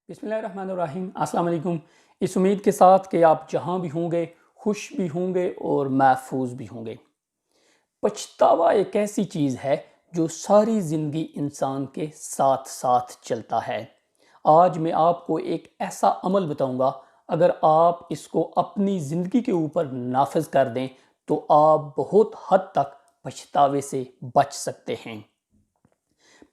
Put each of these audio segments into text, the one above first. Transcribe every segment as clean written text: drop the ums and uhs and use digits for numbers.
بسم اللہ الرحمن الرحیم۔ السلام علیکم۔ اس امید کے ساتھ کہ آپ جہاں بھی ہوں گے خوش بھی ہوں گے اور محفوظ بھی ہوں گے۔ پچھتاوا ایک ایسی چیز ہے جو ساری زندگی انسان کے ساتھ ساتھ چلتا ہے۔ آج میں آپ کو ایک ایسا عمل بتاؤں گا، اگر آپ اس کو اپنی زندگی کے اوپر نافذ کر دیں تو آپ بہت حد تک پچھتاوے سے بچ سکتے ہیں۔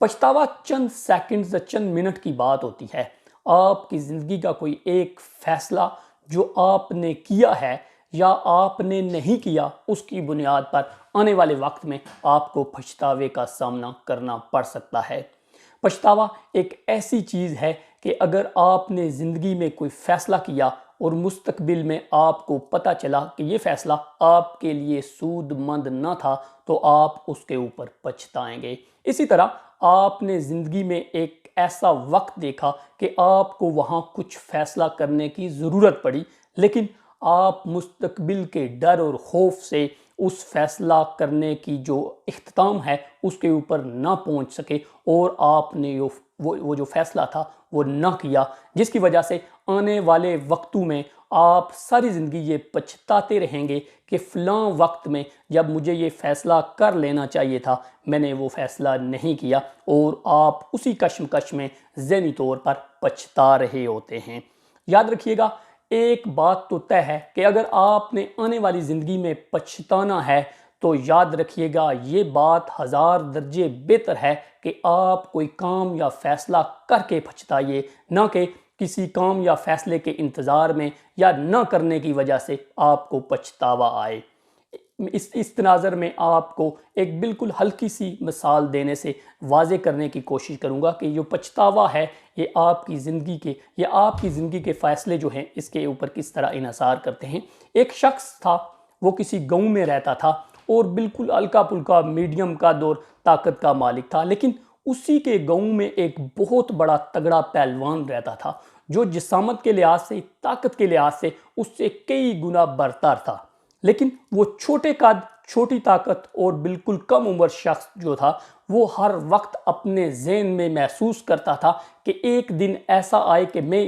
پچھتاوا چند سیکنڈز یا چند منٹ کی بات ہوتی ہے۔ آپ کی زندگی کا کوئی ایک فیصلہ جو آپ نے کیا ہے یا آپ نے نہیں کیا، اس کی بنیاد پر آنے والے وقت میں آپ کو پچھتاوے کا سامنا کرنا پڑ سکتا ہے۔ پچھتاوا ایک ایسی چیز ہے کہ اگر آپ نے زندگی میں کوئی فیصلہ کیا اور مستقبل میں آپ کو پتہ چلا کہ یہ فیصلہ آپ کے لیے سود مند نہ تھا تو آپ اس کے اوپر پچھتائیں گے۔ اسی طرح آپ نے زندگی میں ایک ایسا وقت دیکھا کہ آپ کو وہاں کچھ فیصلہ کرنے کی ضرورت پڑی، لیکن آپ مستقبل کے ڈر اور خوف سے اس فیصلہ کرنے کی جو اختتام ہے اس کے اوپر نہ پہنچ سکے اور آپ نے وہ جو فیصلہ تھا وہ نہ کیا، جس کی وجہ سے آنے والے وقتوں میں آپ ساری زندگی یہ پچھتاتے رہیں گے کہ فلاں وقت میں جب مجھے یہ فیصلہ کر لینا چاہیے تھا میں نے وہ فیصلہ نہیں کیا، اور آپ اسی کشمکش میں ذہنی طور پر پچھتا رہے ہوتے ہیں۔ یاد رکھیے گا، ایک بات تو طے ہے کہ اگر آپ نے آنے والی زندگی میں پچھتانا ہے تو یاد رکھیے گا یہ بات 1000 درجے بہتر ہے کہ آپ کوئی کام یا فیصلہ کر کے پچھتائیے، نہ کہ کسی کام یا فیصلے کے انتظار میں یا نہ کرنے کی وجہ سے آپ کو پچھتاوا آئے۔ اس تناظر میں آپ کو ایک بالکل ہلکی سی مثال دینے سے واضح کرنے کی کوشش کروں گا کہ جو پچھتاوا ہے یہ آپ کی زندگی کے فیصلے جو ہیں اس کے اوپر کس طرح انحصار کرتے ہیں۔ ایک شخص تھا، وہ کسی گاؤں میں رہتا تھا اور بالکل ہلکا پھلکا میڈیم قد اور طاقت کا مالک تھا، لیکن اسی کے گاؤں میں ایک بہت بڑا تگڑا پہلوان رہتا تھا جو جسامت کے لحاظ سے، طاقت کے لحاظ سے اس سے کئی گنا برتر تھا، لیکن وہ چھوٹے قد، چھوٹی طاقت اور بالکل کم عمر شخص جو تھا وہ ہر وقت اپنے ذہن میں محسوس کرتا تھا کہ ایک دن ایسا آئے کہ میں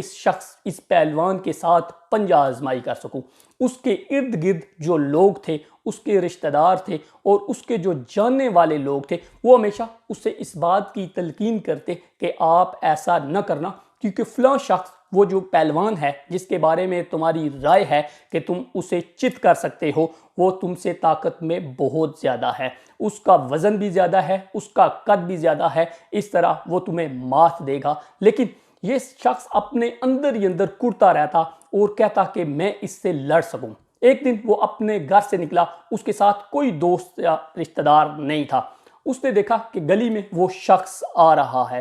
اس پہلوان کے ساتھ پنجہ آزمائی کر سکوں۔ اس کے ارد گرد جو لوگ تھے، اس کے رشتہ دار تھے اور اس کے جو جاننے والے لوگ تھے، وہ ہمیشہ اس سے اس بات کی تلقین کرتے کہ آپ ایسا نہ کرنا، کیونکہ فلاں شخص، وہ جو پہلوان ہے جس کے بارے میں تمہاری رائے ہے کہ تم اسے چت کر سکتے ہو، وہ تم سے طاقت میں بہت زیادہ ہے، اس کا وزن بھی زیادہ ہے، اس کا قد بھی زیادہ ہے، اس طرح وہ تمہیں مات دے گا۔ لیکن یہ شخص اپنے اندر ہی اندر کڑتا رہتا اور کہتا کہ میں اس سے لڑ سکوں۔ ایک دن وہ اپنے گھر سے نکلا، اس کے ساتھ کوئی دوست یا رشتہ دار نہیں تھا۔ اس نے دیکھا کہ گلی میں وہ شخص آ رہا ہے،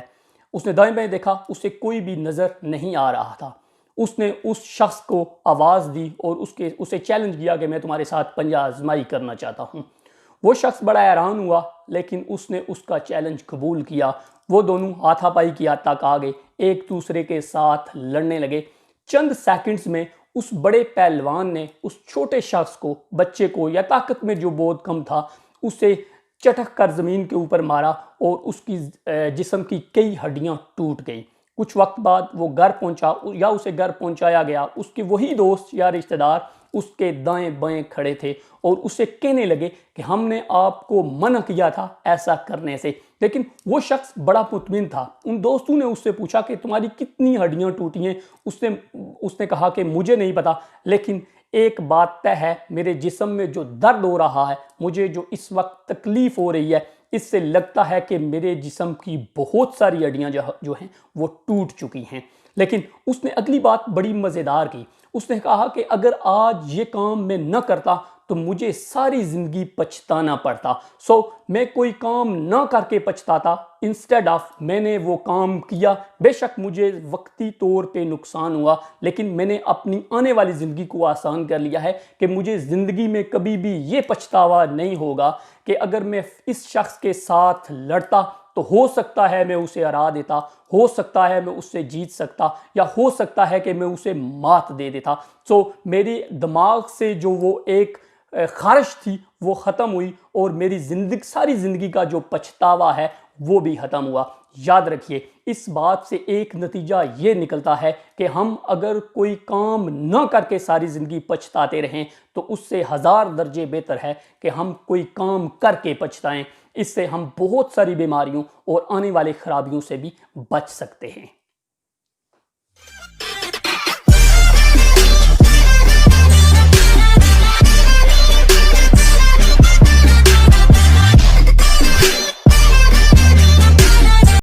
اس نے دائیں بائیں دیکھا، اسے کوئی بھی نظر نہیں آ رہا تھا۔ اس نے اس شخص کو آواز دی اور اسے چیلنج کیا کہ میں تمہارے ساتھ پنجہ آزمائی کرنا چاہتا ہوں۔ وہ شخص بڑا حیران ہوا، لیکن اس نے اس کا چیلنج قبول کیا۔ وہ دونوں ہاتھا پائی کی حد تک آگے ایک دوسرے کے ساتھ لڑنے لگے۔ چند سیکنڈز میں اس بڑے پہلوان نے اس چھوٹے شخص کو، بچے کو یا طاقت میں جو بہت کم تھا، اسے چٹک کر زمین کے اوپر مارا اور اس کی جسم کی کئی ہڈیاں ٹوٹ گئی۔ کچھ وقت بعد وہ گھر پہنچا یا اسے گھر پہنچایا گیا۔ اس کے وہی دوست یا رشتہ دار اس کے دائیں بائیں کھڑے تھے اور اسے کہنے لگے کہ ہم نے آپ کو منع کیا تھا ایسا کرنے سے، لیکن وہ شخص بڑا مطمئن تھا۔ ان دوستوں نے اس سے پوچھا کہ تمہاری کتنی ہڈیاں ٹوٹی ہیں؟ اس نے کہا کہ مجھے نہیں پتا، لیکن ایک بات طے ہے، میرے جسم میں جو درد ہو رہا ہے، مجھے جو اس وقت تکلیف ہو رہی ہے، اس سے لگتا ہے کہ میرے جسم کی بہت ساری ہڈیاں جو ہیں وہ ٹوٹ چکی ہیں۔ لیکن اس نے اگلی بات بڑی مزیدار کی۔ اس نے کہا کہ اگر آج یہ کام میں نہ کرتا تو مجھے ساری زندگی پچھتانا پڑتا، میں کوئی کام نہ کر کے پچھتاتا، انسٹیڈ آف میں نے وہ کام کیا۔ بے شک مجھے وقتی طور پہ نقصان ہوا، لیکن میں نے اپنی آنے والی زندگی کو آسان کر لیا ہے کہ مجھے زندگی میں کبھی بھی یہ پچھتاوا نہیں ہوگا کہ اگر میں اس شخص کے ساتھ لڑتا تو ہو سکتا ہے میں اسے ہرا دیتا، ہو سکتا ہے میں اس سے جیت سکتا، یا ہو سکتا ہے کہ میں اسے مات دے دیتا۔ میری دماغ سے جو وہ ایک خواہش تھی وہ ختم ہوئی اور میری ساری زندگی کا جو پچھتاوا ہے وہ بھی ختم ہوا۔ یاد رکھیے، اس بات سے ایک نتیجہ یہ نکلتا ہے کہ ہم اگر کوئی کام نہ کر کے ساری زندگی پچھتاتے رہیں تو اس سے 1000 درجے بہتر ہے کہ ہم کوئی کام کر کے پچھتائیں۔ اس سے ہم بہت ساری بیماریوں اور آنے والے خرابیوں سے بھی بچ سکتے ہیں۔